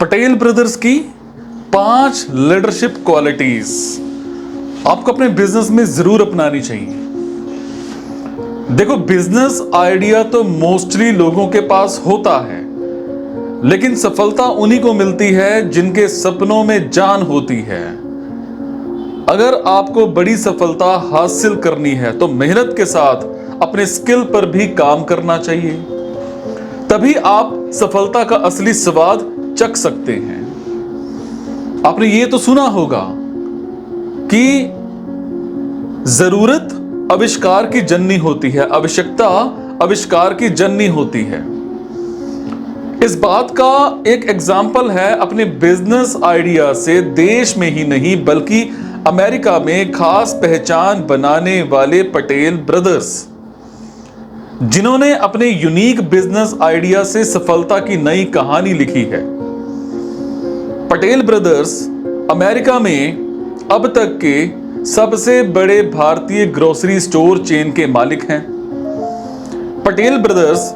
Patel brothers की 5 leadership qualities आपको अपने बिजनेस में जरूर अपनानी चाहिए। देखो, बिजनेस आइडिया तो मोस्टली लोगों के पास होता है, लेकिन सफलता उन्हीं को मिलती है जिनके सपनों में जान होती है। अगर आपको बड़ी सफलता हासिल करनी है तो मेहनत के साथ अपने स्किल पर भी काम करना चाहिए, तभी आप सफलता का असली स्वाद चख सकते हैं। आपने ये तो सुना होगा कि जरूरत आविष्कार की जननी होती है, आवश्यकता आविष्कार की जननी होती है। इस बात का एक एग्जाम्पल है अपने बिजनेस आइडिया से देश में ही नहीं बल्कि अमेरिका में खास पहचान बनाने वाले पटेल ब्रदर्स, जिन्होंने अपने यूनिक बिजनेस आइडिया से सफलता की नई कहानी लिखी है। पटेल ब्रदर्स अमेरिका में अब तक के सबसे बड़े भारतीय ग्रोसरी स्टोर चेन के मालिक हैं। पटेल ब्रदर्स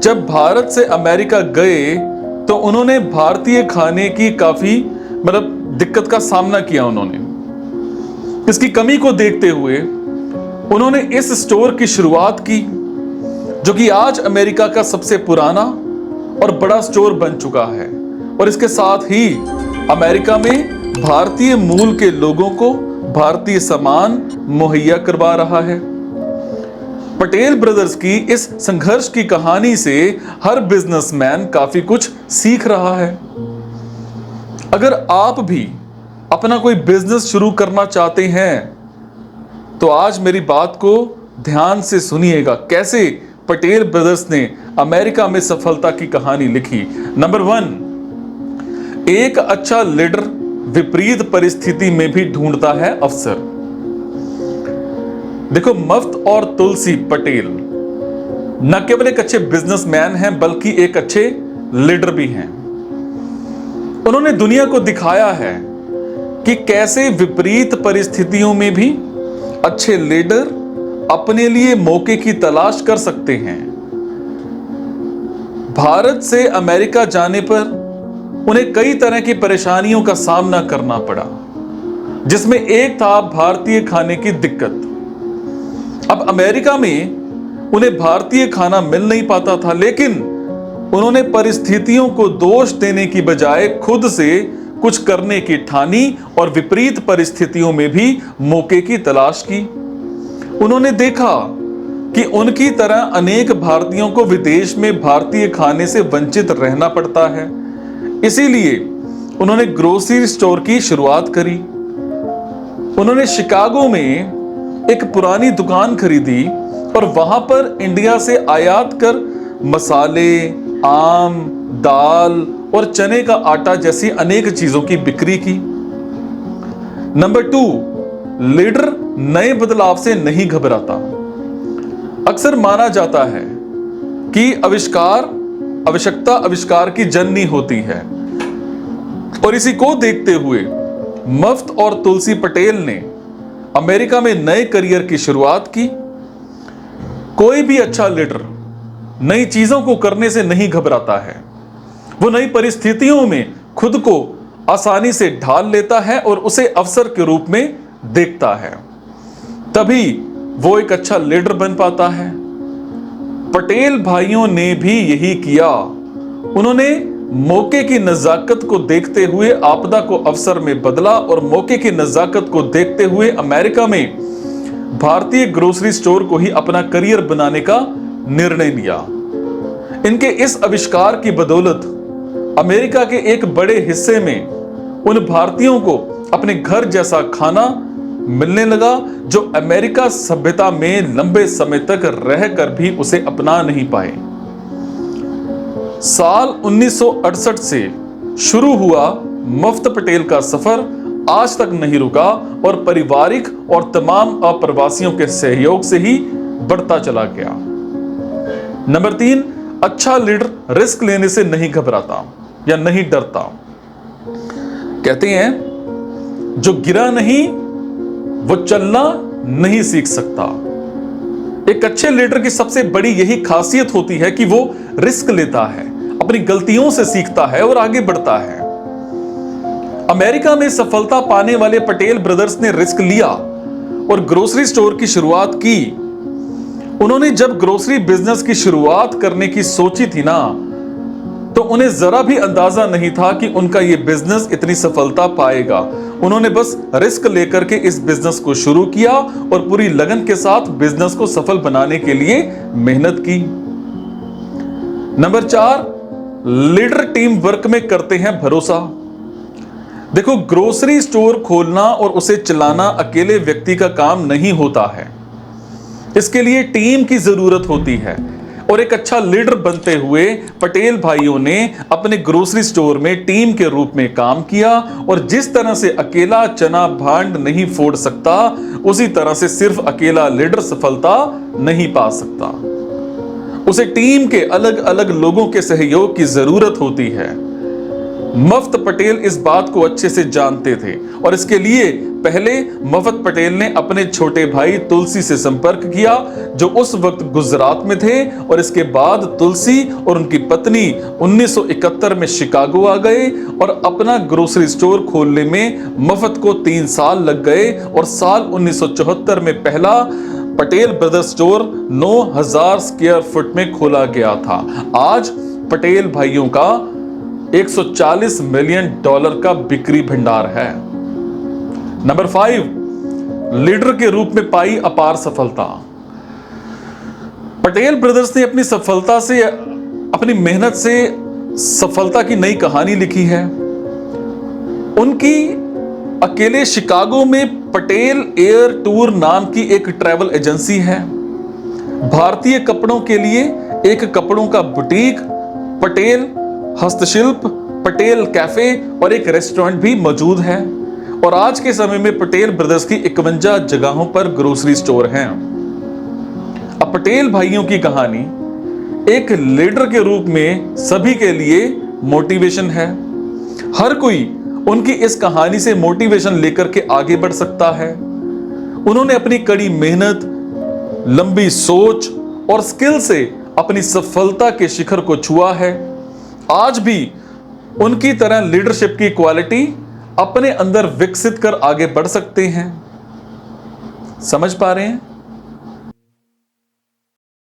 जब भारत से अमेरिका गए तो उन्होंने भारतीय खाने की काफी दिक्कत का सामना किया। उन्होंने इसकी कमी को देखते हुए उन्होंने इस स्टोर की शुरुआत की, जो कि आज अमेरिका का सबसे पुराना और बड़ा स्टोर बन चुका है और इसके साथ ही अमेरिका में भारतीय मूल के लोगों को भारतीय सामान मुहैया करवा रहा है। पटेल ब्रदर्स की इस संघर्ष की कहानी से हर बिजनेसमैन काफी कुछ सीख रहा है। अगर आप भी अपना कोई बिजनेस शुरू करना चाहते हैं तो आज मेरी बात को ध्यान से सुनिएगा, कैसे पटेल ब्रदर्स ने अमेरिका में सफलता की कहानी लिखी। नंबर 1, एक अच्छा लीडर विपरीत परिस्थिति में भी ढूंढता है अवसर। देखो, मुफ्त और तुलसी पटेल न केवल एक अच्छे बिजनेसमैन हैं बल्कि एक अच्छे लीडर भी हैं। उन्होंने दुनिया को दिखाया है कि कैसे विपरीत परिस्थितियों में भी अच्छे लीडर अपने लिए मौके की तलाश कर सकते हैं। भारत से अमेरिका जाने पर उन्हें कई तरह की परेशानियों का सामना करना पड़ा, जिसमें एक था भारतीय खाने की दिक्कत। अब अमेरिका में उन्हें भारतीय खाना मिल नहीं पाता था, लेकिन उन्होंने परिस्थितियों को दोष देने की बजाय खुद से कुछ करने की ठानी और विपरीत परिस्थितियों में भी मौके की तलाश की। उन्होंने देखा कि उनकी तरह अनेक भारतीयों को विदेश में भारतीय खाने से वंचित रहना पड़ता है, इसीलिए उन्होंने ग्रोसरी स्टोर की शुरुआत करी। उन्होंने शिकागो में एक पुरानी दुकान खरीदी और वहां पर इंडिया से आयात कर मसाले, आम, दाल और चने का आटा जैसी अनेक चीजों की बिक्री की। नंबर 2, लीडर नए बदलाव से नहीं घबराता। अक्सर माना जाता है कि आवश्यकता आविष्कार की जननी होती है, और इसी को देखते हुए मुफ्त और तुलसी पटेल ने अमेरिका में नए करियर की शुरुआत की। कोई भी अच्छा लीडर नई चीजों को करने से नहीं घबराता है। वो नई परिस्थितियों में खुद को आसानी से ढाल लेता है और उसे अवसर के रूप में देखता है, तभी वो एक अच्छा लीडर बन पाता है। पटेल भाइयों ने भी यही किया। उन्होंने मौके की नजाकत को देखते हुए आपदा को अवसर में बदला और मौके की नजाकत को देखते हुए अमेरिका में भारतीय ग्रोसरी स्टोर को ही अपना करियर बनाने का निर्णय लिया। इनके इस आविष्कार की बदौलत अमेरिका के एक बड़े हिस्से में उन भारतीयों को अपने घर जैसा खाना मिलने लगा जो अमेरिका सभ्यता में लंबे समय तक रहकर भी उसे अपना नहीं पाए। साल 1968 से शुरू हुआ मुफ्त पटेल का सफर आज तक नहीं रुका और पारिवारिक और तमाम अप्रवासियों के सहयोग से ही बढ़ता चला गया। नंबर 3, अच्छा लीडर रिस्क लेने से नहीं घबराता या नहीं डरता। कहते हैं, जो गिरा नहीं वो चलना नहीं सीख सकता। एक अच्छे लीडर की सबसे बड़ी यही खासियत होती है कि वो रिस्क लेता है, अपनी गलतियों से सीखता है और आगे बढ़ता है। अमेरिका में सफलता पाने वाले पटेल ब्रदर्स ने रिस्क लिया और ग्रोसरी स्टोर की शुरुआत की। उन्होंने जब ग्रोसरी बिजनेस की शुरुआत करने की सोची थी ना, तो उन्हें जरा भी अंदाजा नहीं था कि उनका यह बिजनेस इतनी सफलता पाएगा। उन्होंने बस रिस्क लेकर के इस बिजनेस को शुरू किया और पूरी लगन के साथ बिजनेस को सफल बनाने के लिए मेहनत की। नंबर 4, लीडर टीम वर्क में करते हैं भरोसा। देखो, ग्रोसरी स्टोर खोलना और उसे चलाना अकेले व्यक्ति का काम नहीं होता है। इसके लिए टीम की जरूरत होती है और एक अच्छा लीडर बनते हुए पटेल भाइयों ने अपने ग्रोसरी स्टोर में टीम के रूप में काम किया और जिस तरह से अकेला चना भांड नहीं फोड़ सकता, उसी तरह से सिर्फ अकेला लीडर सफलता नहीं पा सकता। उसे टीम के अलग अलग लोगों के सहयोग की जरूरत होती है। मफ्त पटेल इस बात को अच्छे से जानते थे और इसके लिए पहले मफत पटेल ने अपने छोटे भाई तुलसी से संपर्क किया, जो उस वक्त गुजरात में थे, और इसके बाद तुलसी और उनकी पत्नी 1971 में शिकागो आ गए और अपना ग्रोसरी स्टोर खोलने में मफत को 3 साल लग गए और साल 1974 में पहला Patel brothers store 9000 square foot में खोला गया था। आज पटेल भाइयों का $140 मिलियन का बिक्री भंडार है। नंबर 5, लीडर के रूप में पाई अपार सफलता। पटेल ब्रदर्स ने अपनी सफलता से, अपनी मेहनत से सफलता की नई कहानी लिखी है। उनकी अकेले शिकागो में पटेल एयर टूर नाम की एक ट्रैवल एजेंसी है। भारतीय कपड़ों के लिए एक कपड़ों का बुटीक, पटेल हस्तशिल्प, पटेल कैफे और एक रेस्टोरेंट भी मौजूद है। और आज के समय में पटेल ब्रदर्स की 51 जगहों पर ग्रोसरी स्टोर हैं। अब पटेल भाइयों की कहानी एक लीडर के रूप में सभी के लिए मोटिवेशन है। हर कोई उनकी इस कहानी से मोटिवेशन लेकर के आगे बढ़ सकता है। उन्होंने अपनी कड़ी मेहनत, लंबी सोच और स्किल से अपनी सफलता के शिखर को छुआ है। आज भी उनकी तरह लीडरशिप की क्वालिटी अपने अंदर विकसित कर आगे बढ़ सकते हैं। समझ पा रहे हैं?